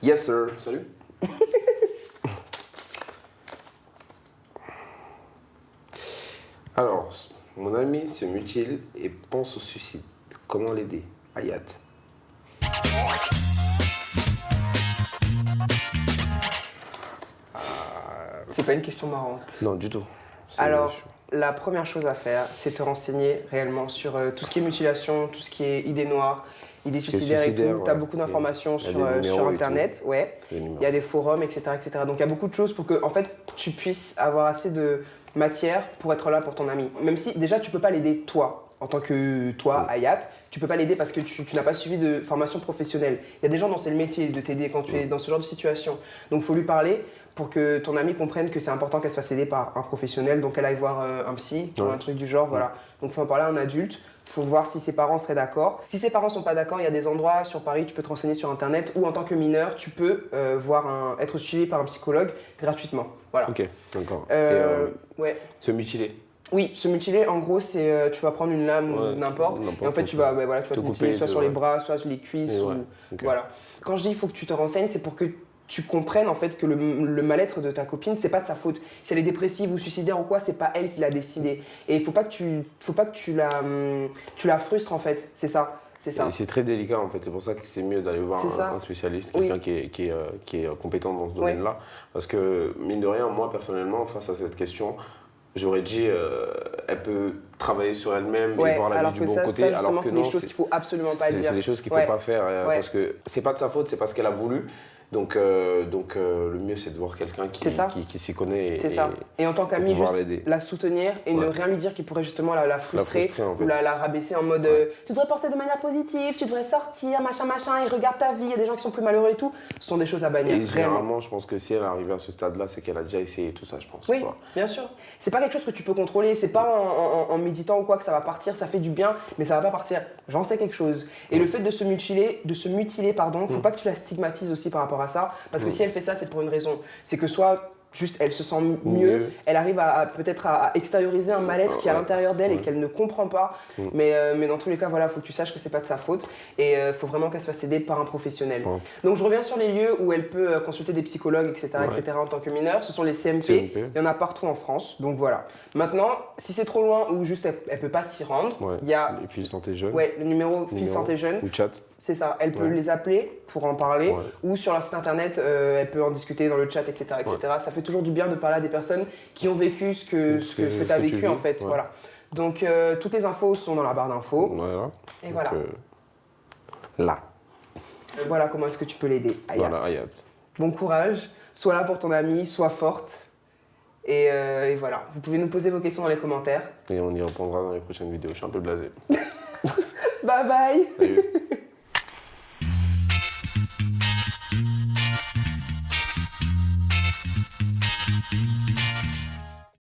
Yes sir. Salut. Alors, mon ami se mutile et pense au suicide. Comment l'aider? Hayat. C'est pas une question marrante. Non, du tout. Alors, la première chose à faire, c'est te renseigner réellement sur tout ce qui est mutilation, tout ce qui est idées noires, idées suicidaires et tout. Tu as beaucoup d'informations sur Internet. Ouais. Il y a des forums, etc., etc. Donc, il y a beaucoup de choses pour que en fait, tu puisses avoir assez de matière pour être là pour ton ami. Même si, déjà, tu peux pas l'aider toi. En tant que toi, Hayat, tu peux pas l'aider parce que tu n'as pas suivi de formation professionnelle. Il y a des gens dont c'est le métier de t'aider quand tu es dans ce genre de situation. Donc, il faut lui parler pour que ton ami comprenne que c'est important qu'elle se fasse aider par un professionnel, donc elle aille voir un psy ou un truc du genre, voilà. Donc il faut en parler à un adulte, il faut voir si ses parents seraient d'accord. Si ses parents sont pas d'accord, il y a des endroits sur Paris, tu peux te renseigner sur internet, ou en tant que mineur, tu peux être suivi par un psychologue gratuitement, voilà. Ok, d'accord. Ouais. Se mutiler. Oui, se mutiler, en gros, c'est tu vas prendre une lame ou n'importe, et en fait tu vas te mutiler soit sur les bras, soit sur les cuisses, voilà. Quand je dis il faut que tu te renseignes, c'est pour que tu comprennes en fait que le mal-être de ta copine, c'est pas de sa faute. Si elle est dépressive ou suicidaire ou quoi, c'est pas elle qui l'a décidé. Et il faut pas que tu la frustres en fait, c'est ça. C'est ça. C'est très délicat en fait, c'est pour ça que c'est mieux d'aller voir un spécialiste, quelqu'un qui est compétent dans ce domaine-là. Parce que mine de rien, moi personnellement, face à cette question, j'aurais dit, elle peut travailler sur elle-même et voir la vie du bon côté. Alors que c'est des choses qu'il faut absolument pas dire. C'est des choses qu'il faut pas faire parce que c'est pas de sa faute, c'est pas ce qu'elle a voulu. Donc le mieux c'est de voir quelqu'un qui s'y connaît. C'est ça. Et en tant qu'ami, juste la soutenir et ne rien lui dire qui pourrait justement la frustrer ou la rabaisser en mode tu devrais penser de manière positive, tu devrais sortir, machin, et regarde ta vie, il y a des gens qui sont plus malheureux et tout. Ce sont des choses à bannir. Et généralement, je pense que si elle est arrivée à ce stade-là, c'est qu'elle a déjà essayé tout ça, je pense. Oui, bien sûr. C'est pas quelque chose que tu peux contrôler, c'est pas en méditant ou quoi que ça va partir, ça fait du bien, mais ça va pas partir. J'en sais quelque chose. Et le fait de se mutiler, faut pas que tu la stigmatises aussi par rapport à ça, parce que si elle fait ça, c'est pour une raison. C'est que soit juste elle se sent mieux, elle arrive peut-être à extérioriser un mal-être qui est à l'intérieur d'elle et qu'elle ne comprend pas. Mais dans tous les cas, voilà, faut que tu saches que c'est pas de sa faute et faut vraiment qu'elle se fasse aider par un professionnel. Donc je reviens sur les lieux où elle peut consulter des psychologues, etc., etc. en tant que mineure. Ce sont les CMP. Il y en a partout en France. Donc voilà. Maintenant, si c'est trop loin ou juste elle peut pas s'y rendre, il y a les Fil Santé Jeune. Ouais, le numéro Fil Santé Jeune. Ou chat. C'est ça, elle peut les appeler pour en parler ou sur leur site internet, elle peut en discuter dans le chat, etc. etc. Ça fait toujours du bien de parler à des personnes qui ont vécu ce que tu as vécu en fait. Voilà. Donc toutes les infos sont dans la barre d'infos. Voilà. Et voilà. Là. Voilà comment est-ce que tu peux l'aider, Hayat. Voilà, Hayat. Bon courage, sois là pour ton ami, sois forte. Et voilà, vous pouvez nous poser vos questions dans les commentaires. Et on y répondra dans les prochaines vidéos, je suis un peu blasé. Bye bye. Salut.